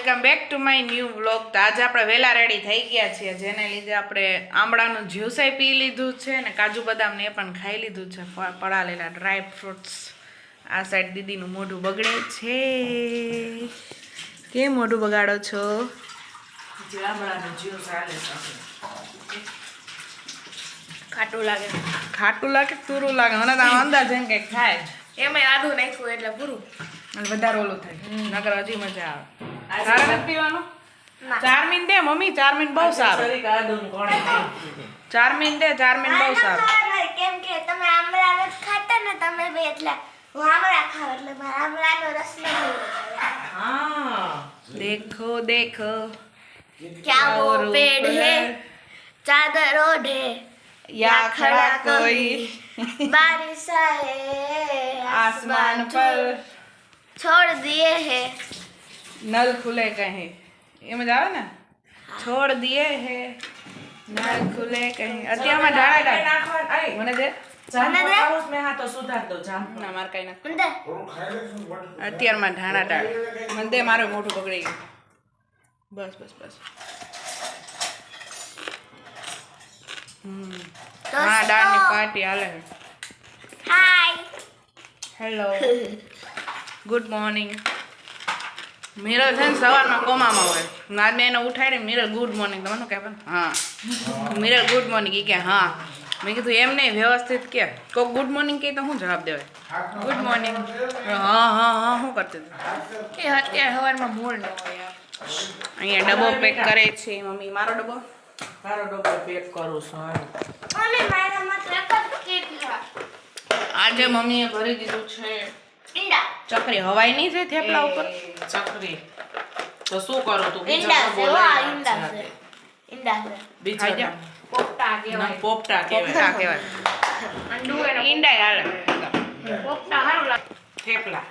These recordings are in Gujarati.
Welcome back to my new vlog. તો આજે આપણે વહેલા રેડી થઈ ગયા છીએ, જેને લીધે આપણે આંબળાનું જ્યુસય પી લીધું છે ને કાજુ બદામને એ પણ ખાઈ લીધું છે, પડાલેલા ડ્રાય ફ્રૂટ્સ. આ સાઈડ દીદીનું મોઢું બગડે છે. કેમ મોઢું બગાડો છો? આંબળાનું જ્યુસ આલે છે. ખાટું લાગે, ખાટું લાગે, તુરું લાગે. મને તો અંદાજ એમ કંઈક થાય. એમાં આદુ નાખ્યું એટલે પૂરું. અને વધારે ઓલું થાય, નકર હજી મજા આવે. તારે નથી પીવાનું? ચારમીન દે મમ્મી, ચારમીન બહુ સારું. ચારમીન દે, ચારમીન બહુ સારું. કેમ કે તમે આમળા નથી ખાતા ને, તમે બે એટલે હું આમળા ખાવ એટલે મારા આમળાનો રસ નહીં. હા, देखो देखो क्या वो पेड़ है चादर ओढ़े या खड़ा कोई बारिश आए आसमान पर छोड़ दिए है नल खुले कहीं. એમ જ આવે ને, છોડ દિએ હે નલ ખુલે કहीं. અત્યારમાં ઢાળા ઢાળ મને દે. મેં તો સુધાર દો જામ. ના મારે કઈ નથી. અંદર અત્યારમાં ઢાણા ઢાળ મને દે, મારું મોઢું પકડી ગયું. બસ બસ બસ. હા, ડાળની પાર્ટી હાલે. Hi hello, good morning. Mirror છે ને સવારમાં કોમામાં હોય. આજ મેં એને ઉઠાડી, મિરર ગુડ મોર્નિંગ. તમને શું કહેવાય? હા, મિરર ગુડ મોર્નિંગ. એ કે હા. મેં કીધું એમ નહીં, વ્યવસ્થિત કે કોઈ ગુડ મોર્નિંગ કહે તો શું જવાબ દેવાય? Good morning. હા હા હા, શું કરતી હતી? એ અત્યારે સવારમાં મૂળ ન હોય. અહીંયા ડબ્બો પેક કરે છે મમ્મી. મારો ડબ્બો તારો ડબ્બો પેક કરું છું. મમ્મી મારા માત્ર એક જ કેક છે. આજે મમ્મીએ ભરી દીધું છે ઈંડા ચકરી. હવાઈ નહીં છે થેપલા ઉપર? ચકરી તો શું કરું તું? ઈંડા બીજા છે, બોલાય ઈંડા છે, ઈંડા છે. બીજા પોપટા ના, કહેવાય. પોપટા કહેવાય. પોપટા કહેવાય. અંડુ એને ઈંડા હાલે. પોપટા સારું લાગે. થેપલા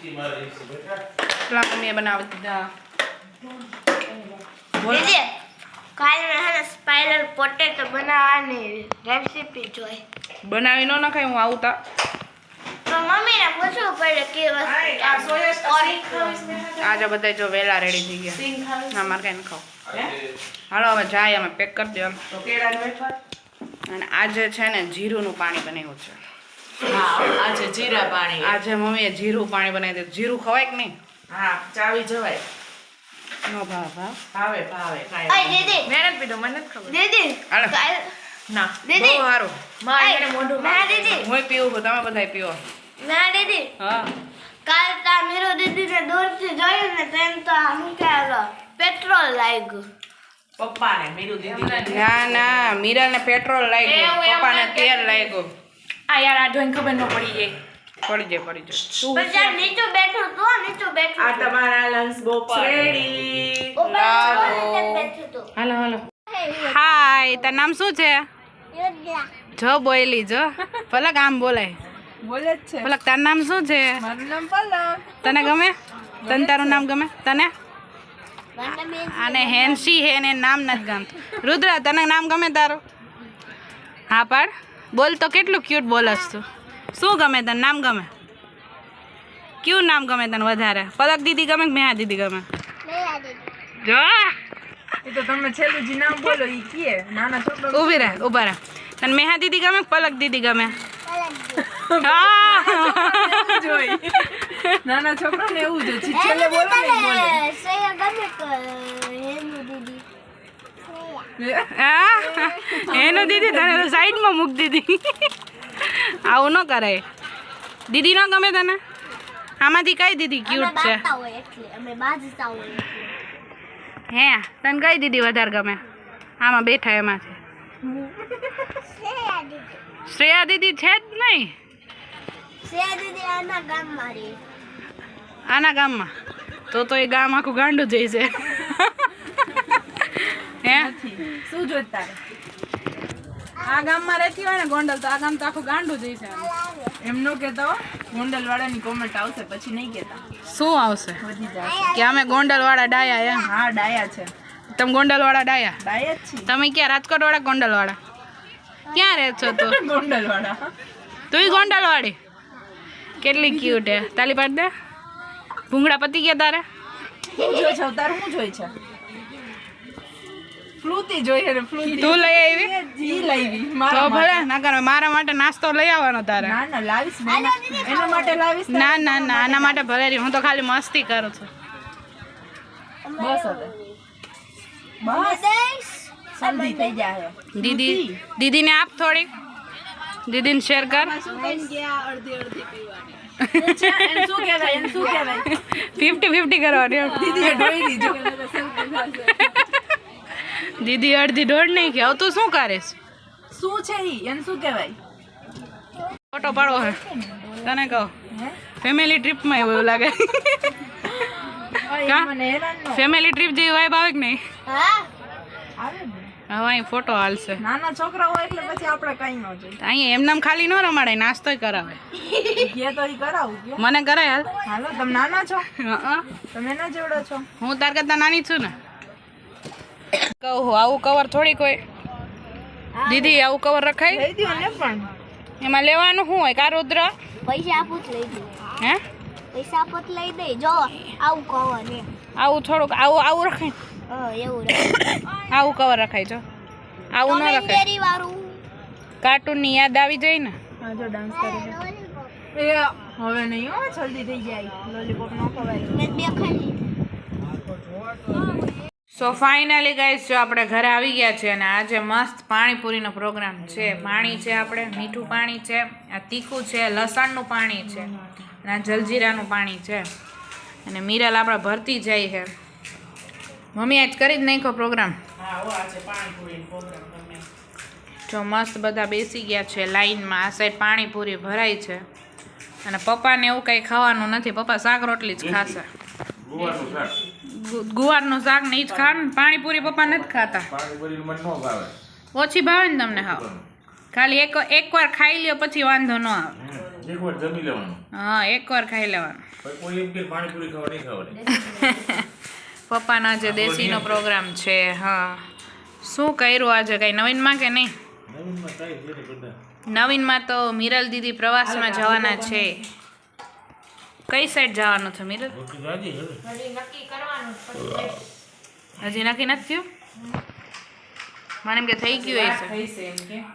થેપલા મમ્મીએ બનાવી દીધા. બોલ. દીદી કાલે મેં હે ને સ્પાઇરલ પોટેટો બનાવવાની રેસીપી જોઈ. બનાવી ન નખાય, હું આવું તા. તો મમ્મીને પૂછવું પડે કે વસ્તુ આજે બધા જો વહેલા રેડી થઈ ગયા. સિંગ ખાવી ના મારે કઈ ન ખાવ. હે? હાલો હવે જાય, અમે પેક કરી દો. તો કેળાનું વેફર. અને આજે છે ને જીરુંનું પાણી બનાવ્યું છે. હા, આજે જીરા પાણી. આજે મમ્મીએ જીરું પાણી બનાવી દીધું. જીરું ખવાય કે નહીં? હા, ચાવી જવાય. નો ભાવ ભાવ. ભાવે ભાવે ઓય કાંઈ દીદી મેં નથી પીધું, મને નથી ખબર. દીદી હાલો. ના. દીદી બહુ સારું. મારે મોઢું ના દીદી હું પીવું છું, તમે બધા પીવો. ના દીદી હા, કાલ તા મીરો દીદીને દૂરથી જોયું ને તેમ તો હું કે પેટ્રોલ લાગ્યું. પપ્પાને મીરુ દીદીને ના ના, મીરાને પેટ્રોલ લાગ્યું, એવું એમ પપ્પાને ના તેલ લાગ્યું. આ યાર આ જોઈને ખબર ન પડી જાય. પડી જાય પડી જાય. શું પણ જ્યાં નીચું બેઠું તો નીચું બેઠું આ તમારા લંચ બોક્સ રેડી. ઉપર લાવો. બેઠું તો હાલો હાલો. હાય, તારું નામ શું છે? યોદ્ધા જો બોયલી જો. પલક આમ બોલાય. બોલે જ છે. પલક તારું નામ શું છે? મારું નામ પલક. તને ગમે? તને તારું નામ ગમે? તને? બંને આને હેન્સી હે ને નામ નથી ગમતું. રુદ્ર, તને નામ ગમે તારું? હા પાડ. બોલ તો, કેટલું ક્યુટ બોલસ તું. શું ગમે તને? નામ ગમે? કયું નામ ગમે તને વધારે? પલક દીદી ગમે કે મેહા દીદી ગમે? જો એ તો તમે છેલ્લું જે નામ બોલો ઈ કીએ. નાના છોકરો ઊભી રહે, ઊભા રહે. તને મેહા દીદી ગમે કે પલક દીદી ગમે? હા. જોઈ. નાના છોકરાને એવું જ છે. છેલ્લે બોલો ને ઈ બોલે. સૈયા ગમે તો એનું દીદી હા? એનું દીદી તને તો સાઈડમાં મૂક દીધી. આવું ન કરાય. દીદી ન ગમે તને? આમાંથી કઈ દીદી ક્યુટ છે? હોય એટલે અમે બાજતા હોય હે, તને કઈ દીદી વધારે ગમે? આમાં બેઠા એમાંથી સૈયા દીદી શ્રેયા દીદી છે જ નહીં સૈયા દીદી આના ગામમાં રહે. આના ગામમાં. તો એ ગામ આખું ગાંડું જઈશે. હે, શું જોત તારે? આ ગામમાં રહેતી હોય ને ગોંડલ, તો આ ગામ તો આખું ગાંડું જઈશે. એમ નો કહેતા હો, ગોંડલ વાળાની કોમેન્ટ આવશે, પછી નહીં કહેતા. શું આવશે? વધી જશે. કે અમે ગોંડલ વાળા ડાયા એમ? હા, ડાયા છે. તમે ગોંડલ વાળા ડાયા? ડાયા જ છીએ. તમે ક્યાં રાજકોટ વાળા ગોંડલ વાળા? ક્યાં રહે છો તું? ગોંડલ વાળા. તું ગોંડલ વાળી? કેટલી ક્યુટ હે. તાલી પાડ દે. ભૂંગળા પતી ગયા તારે? શું જોઈ છે તારું શું જોઈ છે ફ્રૂટી જોઈએ ને ફ્રૂટી તું લઈ આવી જી લાવી તો મારા ભલે નકર મારા માટે નાસ્તો લઈ આવવાનો તારે ના ના લાવીશ ને એના માટે લાવીશ ને. ના ના ના આના માટે ભલે રહી હું તો ખાલી મસ્તી કરું છું બસ હવે બસ જલ્દી થઈ જાય દીદીને આપ થોડીક દીદીને શેર કર શું કહેવાય એને શું કહેવાય 50-50 કરવાની દીદીએ ઢોઈ દીધું દીદી અડધી દોડ નહીં કે તું શું કરીશ શું છે ઈ એને શું કહેવાય ફોટો પાડવો હે તને કહો હે ફેમિલી ટ્રીપમાં એવું લાગે ઓય મને હેરાન ન ફેમિલી ટ્રીપ જેવી વાઇબ આવે કે નહીં હા આવે ને હવે અહીં ફોટો હાલશે નાના છોકરા હોય એટલે પછી આપણે કઈ ન જોઈએ અહીંયા એમનામ ખાલી ન રમાડે નાસ્તોય કરાવે કે તો ઈ કરાવું કે મને કરાય હાલ હાલો તમે નાના છો હં. તમે એના જેવડો છો હું તાર કરતા નાની છું ને કહું આવું કવર થોડી કોઈ દીદી આવું કવર રખાય લઈ દ્યો ને પણ એમાં લેવાનું શું હોય કા રુદ્ર પૈસા આપું જ લઈ દઉં હે પૈસા આપો તો લઈ દે જો આવું કવર ને આવું થોડુંક આવું રખાય એવું આવું કવર રખાય જો આવું ન રખાય ડેરી વાળું કાર્ટૂનની યાદ આવી જાય ને હા જો ડાન્સ કરે એ હવે નહીં હો જલ્દી થઈ જાય લોલીપોપ ન ખવાય મેં બે ખાઈ સો ફાઇનલી ગાઈસ જો આપણે ઘરે આવી ગયા છે અને આજે મસ્ત પાણીપુરીનો પ્રોગ્રામ છે પાણી છે આપણે મીઠું પાણી છે આ તીખું છે લસણનું પાણી છે અને આ જલજીરાનું પાણી છે અને મિરલ આપણે ભરતી જાય છે મમ્મી આજ કરી જ નાખ્યો પ્રોગ્રામ જો મસ્ત બધા બેસી ગયા છે લાઈનમાં આ સાઈડ પાણીપુરી ભરાય છે અને પપ્પાને એવું કંઈ ખાવાનું નથી પપ્પા શાક રોટલી જ ખાશે ગુવારનું શાક ને ઈ જ ખાવાનું ને પાણીપુરી પપ્પા નથી ખાતા ઓછી ભાવે ને તમને ખાવ ખાલી એકવાર ખાઈ લ્યો પછી વાંધો ન આવે હા એકવાર ખાઈ લેવાનું પપ્પાનો આજે દેશીનો પ્રોગ્રામ છે હા શું કર્યું આજે કઈ નવીનમાં કે નહીં નવીનમાં તો મિરલ દીદી પ્રવાસમાં જવાના છે કઈ સાઈડ જવાનું છે મિરલ હજી નક્કી નથી થયું મને એમ કે થઈ ગયું હશે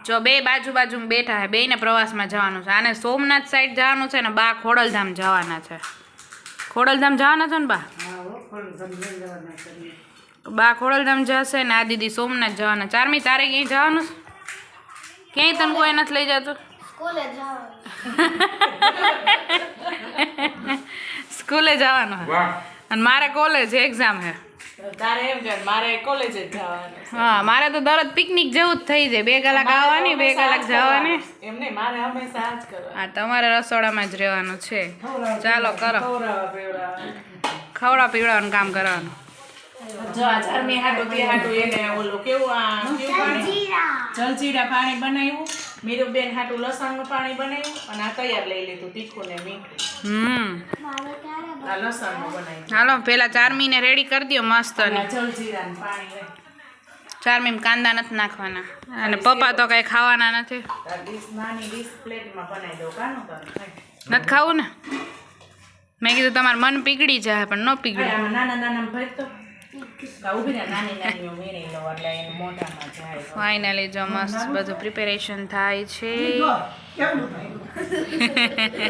જો બે બાજુ બેઠા છે બેયને પ્રવાસમાં જવાનું છે આને સોમનાથ સાઈડ જવાનું છે ને બા ખોડલધામ જવાના છે ખોડલધામ જવાના છે ને બા ખોડલધામ જશે ને આ દીદી સોમનાથ જવાના ચારમી તારે ક્યાંય જવાનું છે ક્યાંય તને કોઈ નથી લઈ જતું સ્કૂલે જાવ સ્કૂલે જવાનું હે અને મારે કોલેજ એક્ઝામ હે તારે એમ કે મારે કોલેજ જ જવાનું હા મારે તો દરરોજ પિકનિક જેવું જ થઈ જાય 2 કલાક આવવાની 2 કલાક જવાની એમ નહીં મારે હંમેશા આ જ કરવા હા તમારે રસોડામાં જ રહેવાનું છે ચાલો કરો ખવડા પીવડાવવાનું કામ કરવાનું જો આ ચારમી હાટું તે હાટું એને ઓલું કેવું આ કેવું પાણી જલજીરા પાણી બનાવ્યું મીરુબેન હાટું લસણનું પાણી બનાવ્યું અને આ તૈયાર લઈ લીધું તીખું ને મીઠું આ લસણનું બનાવ્યું હાલો પેલા ચારમીને રેડી કરી દો મસ્ત અને આ જલજીરાનું પાણી લઈ ચારમીમાં કાંદા નથી નાખવાના અને પપ્પા તો કઈ ખાવાના નથી આ નાની ડીશ પ્લેટમાં બનાવી દઉં કાનું નથી ખાવું ને મેં કીધું તમારું મન પીગળી જાય પણ ન પીગળે આમાં નાના નાના ભરી તો ઉભી રહે નાની નાની વીણી લો એટલે એને મોઢામાં જાય ફાઇનલી જો મસ્ત બધું પ્રિપેરેશન થાય છે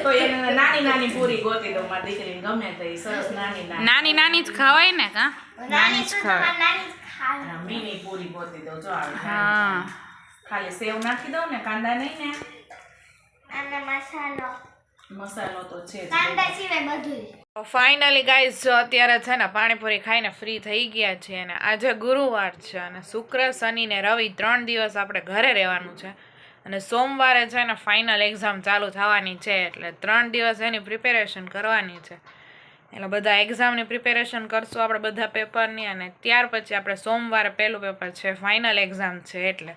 તો એને નાની નાની પૂરી ગોતી દઉં મારી દીકરીને ગમે તો ઈ સરસ નાની નાની નાની જ ખવાય ને કા નાની જ ખવાય નાની મીની પૂરી ગોતી દઉં જો આવે હા ખાલી સેવ નાખી દઉં ને કાંદા નહીં ને અને મસાલો મસાલો તો છે જ કાંદા સિવાય બધું ફાઇનલી ગાઈઝ જો અત્યારે છે ને પાણીપુરી ખાઈને ફ્રી થઈ ગયા છે અને આજે ગુરુવાર છે અને શુક્ર શનિ ને રવિ 3 દિવસ આપણે ઘરે રહેવાનું છે અને સોમવારે છે ને ફાઇનલ એક્ઝામ ચાલુ થવાની છે એટલે 3 દિવસ એની પ્રિપેરેશન કરવાની છે એટલે બધા એક્ઝામની પ્રિપેરેશન કરશું આપણે બધા પેપરની અને ત્યાર પછી આપણે સોમવારે પહેલું પેપર છે ફાઇનલ એક્ઝામ છે એટલે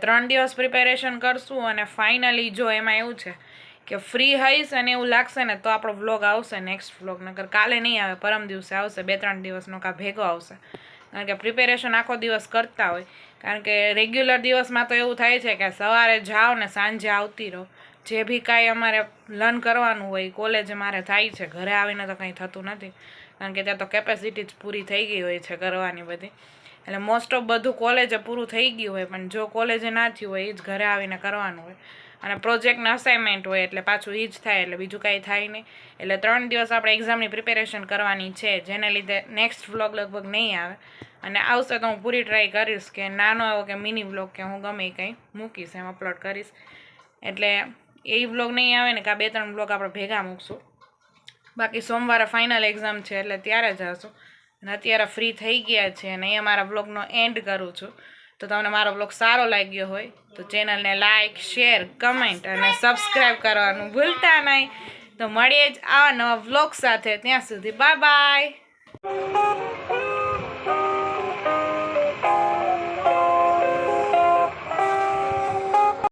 3 દિવસ પ્રિપેરેશન કરશું અને ફાઇનલી જો એમાં એવું છે કે ફ્રી હઈશ અને એવું લાગશે ને તો આપણો વ્લોગ આવશે નેક્સ્ટ વ્લોગ નકર કાલે નહીં આવે પરમ દિવસે આવશે 2-3 દિવસનો કા ભેગો આવશે કારણ કે પ્રિપેરેશન આખો દિવસ કરતા હોય કારણ કે રેગ્યુલર દિવસમાં તો એવું થાય છે કે સવારે જાઓ ને સાંજે આવતી રહો જે બી કાંઈ અમારે લર્ન કરવાનું હોય કોલેજ મારે થાય છે ઘરે આવીને તો કંઈ થતું નથી કારણ કે ત્યાં તો કેપેસિટી જ પૂરી થઈ ગઈ હોય છે કરવાની બધી. એટલે મોસ્ટ ઓફ બધું કોલેજે પૂરું થઈ ગયું હોય, પણ જો કોલેજે ના થયું હોય એ જ ઘરે આવીને કરવાનું હોય. અને પ્રોજેક્ટના અસાઇનમેન્ટ હોય એટલે પાછું એ જ થાય, એટલે બીજું કાંઈ થાય નહીં. એટલે 3 દિવસ આપણે એક્ઝામની પ્રિપેરેશન કરવાની છે, જેને લીધે નેક્સ્ટ વ્લોગ લગભગ નહીં આવે. અને આવશે તો હું પૂરી ટ્રાય કરીશ કે નાનો એવો કે મિની વ્લોગ કે હું ગમે એ કંઈ મૂકીશ, એમ અપલોડ કરીશ. એટલે એ વ્લોગ નહીં આવે ને કે આ 2-3 વ્લોગ આપણે ભેગા મૂકશું. બાકી સોમવારે ફાઇનલ એક્ઝામ છે એટલે ત્યારે જ હશું. અને અત્યારે ફ્રી થઈ ગયા છે અને અહીંયા મારા વ્લોગનો એન્ડ કરું છું. તો તમને મારો વ્લોગ સારો લાગ્યો હોય તો ચેનલને લાઇક, શેર, કમેન્ટ અને સબસ્ક્રાઈબ કરવાનું ભૂલતા નહીં. તો મળીએ જ આવા નવા વ્લોગ સાથે. ત્યાં સુધી બાય બાય.